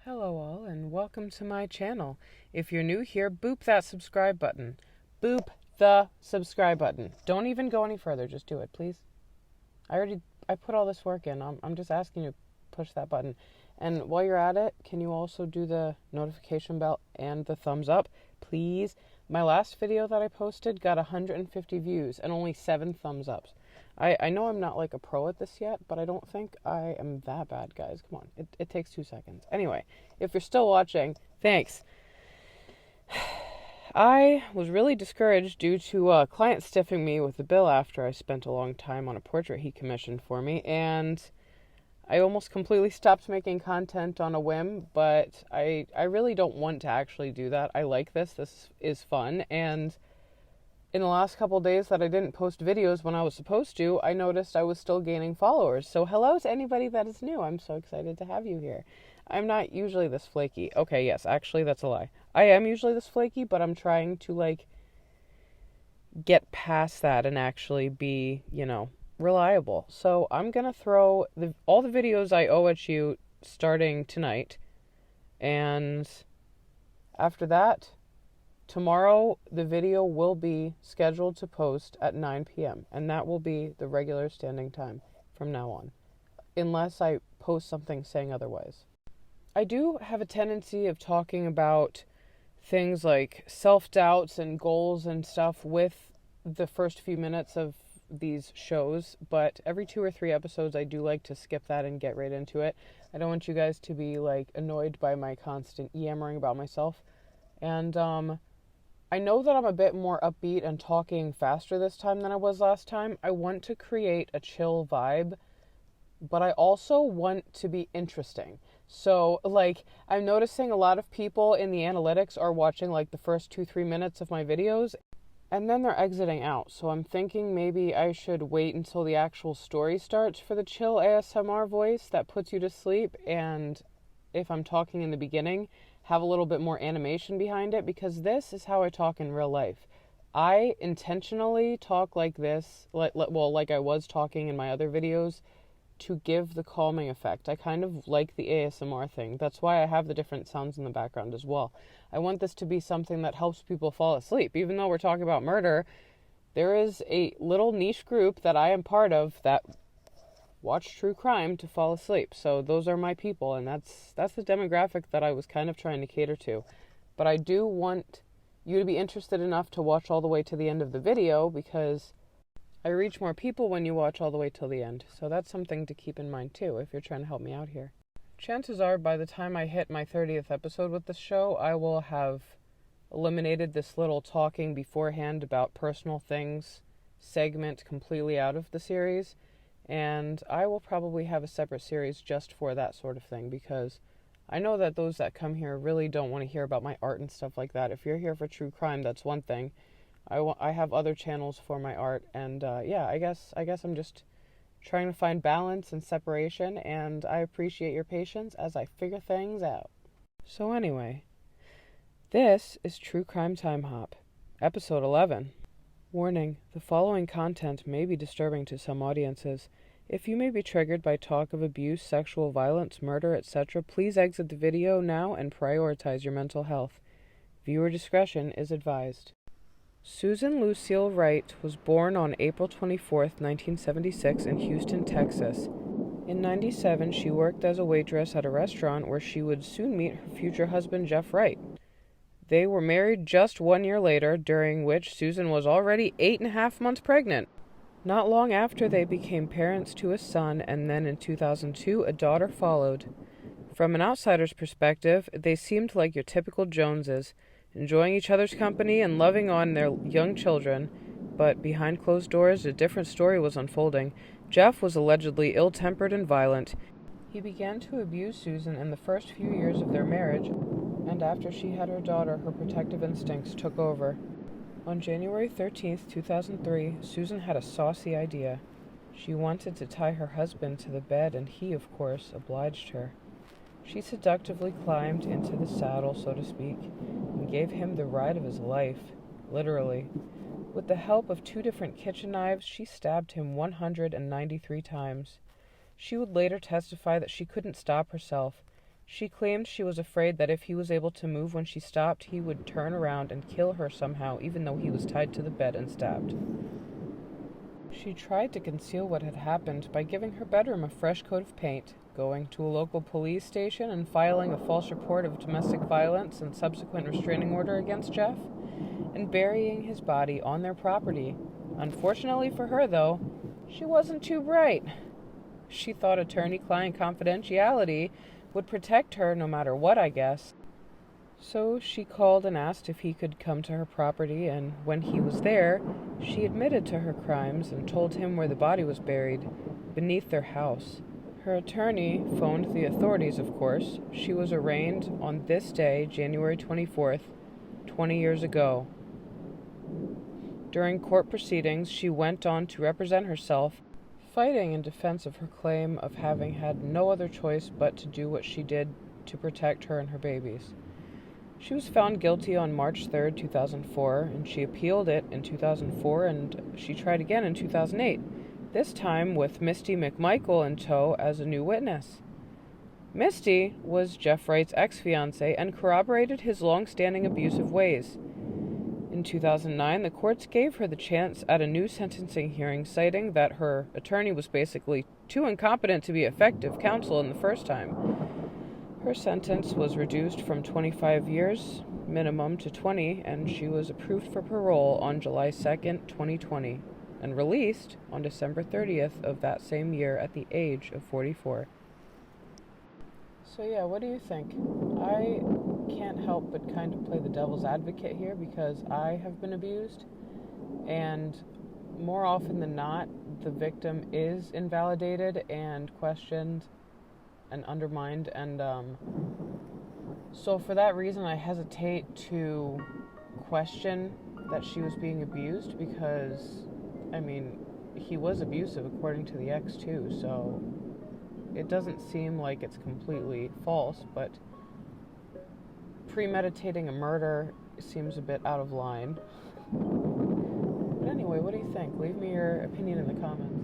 Hello all and welcome to my channel. If you're new here, boop that subscribe button. Boop the subscribe button. Don't even go any further, just do it, please. I put all this work in. I'm just asking you to push that button. And while you're at it, can you also do the notification bell and the thumbs up, please? My last video that I posted got 150 views and only 7 thumbs ups. I know I'm not like a pro at this yet, but I don't think I am that bad, guys. Come on. It takes 2 seconds. Anyway, if you're still watching, thanks. I was really discouraged due to a client stiffing me with the bill after I spent a long time on a portrait he commissioned for me, and I almost completely stopped making content on a whim, but I really don't want to actually do that. I like this. This is fun, and in the last couple of days that I didn't post videos when I was supposed to, I noticed I was still gaining followers. So hello to anybody that is new. I'm so excited to have you here. I'm not usually this flaky. Okay, yes, actually that's a lie. I am usually this flaky, but I'm trying to get past that and actually be, reliable. So I'm going to throw all the videos I owe at you starting tonight. And after that, tomorrow, the video will be scheduled to post at 9 p.m., and that will be the regular standing time from now on, unless I post something saying otherwise. I do have a tendency of talking about things like self-doubts and goals and stuff with the first few minutes of these shows, but every 2 or 3 episodes, I do like to skip that and get right into it. I don't want you guys to be, annoyed by my constant yammering about myself, and, I know that I'm a bit more upbeat and talking faster this time than I was last time. I want to create a chill vibe, but I also want to be interesting. So, I'm noticing a lot of people in the analytics are watching, the first 2-3 minutes of my videos, and then they're exiting out. So I'm thinking maybe I should wait until the actual story starts for the chill ASMR voice that puts you to sleep, and if I'm talking in the beginning, have a little bit more animation behind it, because this is how I talk in real life. I intentionally talk like this, like I was talking in my other videos, to give the calming effect. I kind of like the ASMR thing. That's why I have the different sounds in the background as well. I want this to be something that helps people fall asleep. Even though we're talking about murder, there is a little niche group that I am part of that watch true crime to fall asleep. So those are my people, and that's the demographic that I was kind of trying to cater to. But I do want you to be interested enough to watch all the way to the end of the video, because I reach more people when you watch all the way till the end. So that's something to keep in mind too if you're trying to help me out here. Chances are by the time I hit my 30th episode with the show, I will have eliminated this little talking beforehand about personal things segment completely out of the series. And I will probably have a separate series just for that sort of thing, because I know that those that come here really don't want to hear about my art and stuff like that. If you're here for true crime, that's one thing. I have other channels for my art, and I guess I'm just trying to find balance and separation, and I appreciate your patience as I figure things out. So anyway, this is True Crime Time Hop, episode 11. Warning, the following content may be disturbing to some audiences. If you may be triggered by talk of abuse, sexual violence, murder, etc., please exit the video now and prioritize your mental health. Viewer discretion is advised. Susan Lucille Wright was born on April 24, 1976 in Houston, Texas. In 1997, she worked as a waitress at a restaurant where she would soon meet her future husband, Jeff Wright. They were married just 1 year later, during which Susan was already 8.5 months pregnant. Not long after, they became parents to a son, and then in 2002, a daughter followed. From an outsider's perspective, they seemed like your typical Joneses, enjoying each other's company and loving on their young children. But behind closed doors, a different story was unfolding. Jeff was allegedly ill-tempered and violent. He began to abuse Susan in the first few years of their marriage, and after she had her daughter, her protective instincts took over. On January 13, 2003, Susan had a saucy idea. She wanted to tie her husband to the bed, and he, of course, obliged her. She seductively climbed into the saddle, so to speak, and gave him the ride of his life, literally. With the help of 2 different kitchen knives, she stabbed him 193 times. She would later testify that she couldn't stop herself. She claimed she was afraid that if he was able to move when she stopped, he would turn around and kill her somehow, even though he was tied to the bed and stabbed. She tried to conceal what had happened by giving her bedroom a fresh coat of paint, going to a local police station and filing a false report of domestic violence and subsequent restraining order against Jeff, and burying his body on their property. Unfortunately for her, though, she wasn't too bright. She thought attorney-client confidentiality would protect her no matter what, I guess. So she called and asked if he could come to her property, and when he was there, she admitted to her crimes and told him where the body was buried, beneath their house. Her attorney phoned the authorities, of course. She was arraigned on this day, January 24th, 20 years ago. During court proceedings, she went on to represent herself, fighting in defense of her claim of having had no other choice but to do what she did to protect her and her babies. She was found guilty on March 3rd, 2004, and she appealed it in 2004, and she tried again in 2008, this time with Misty McMichael in tow as a new witness. Misty was Jeff Wright's ex-fiancée and corroborated his long-standing abusive ways. In 2009, the courts gave her the chance at a new sentencing hearing, citing that her attorney was basically too incompetent to be effective counsel in the first time. Her sentence was reduced from 25 years minimum to 20, and she was approved for parole on July 2nd, 2020, and released on December 30th of that same year at the age of 44. So yeah, what do you think? I can't help but kind of play the devil's advocate here because I have been abused, and more often than not, the victim is invalidated and questioned and undermined, and so for that reason I hesitate to question that she was being abused, because I mean, he was abusive according to the ex too, so it doesn't seem like it's completely false, but premeditating a murder seems a bit out of line. But anyway, what do you think? Leave me your opinion in the comments.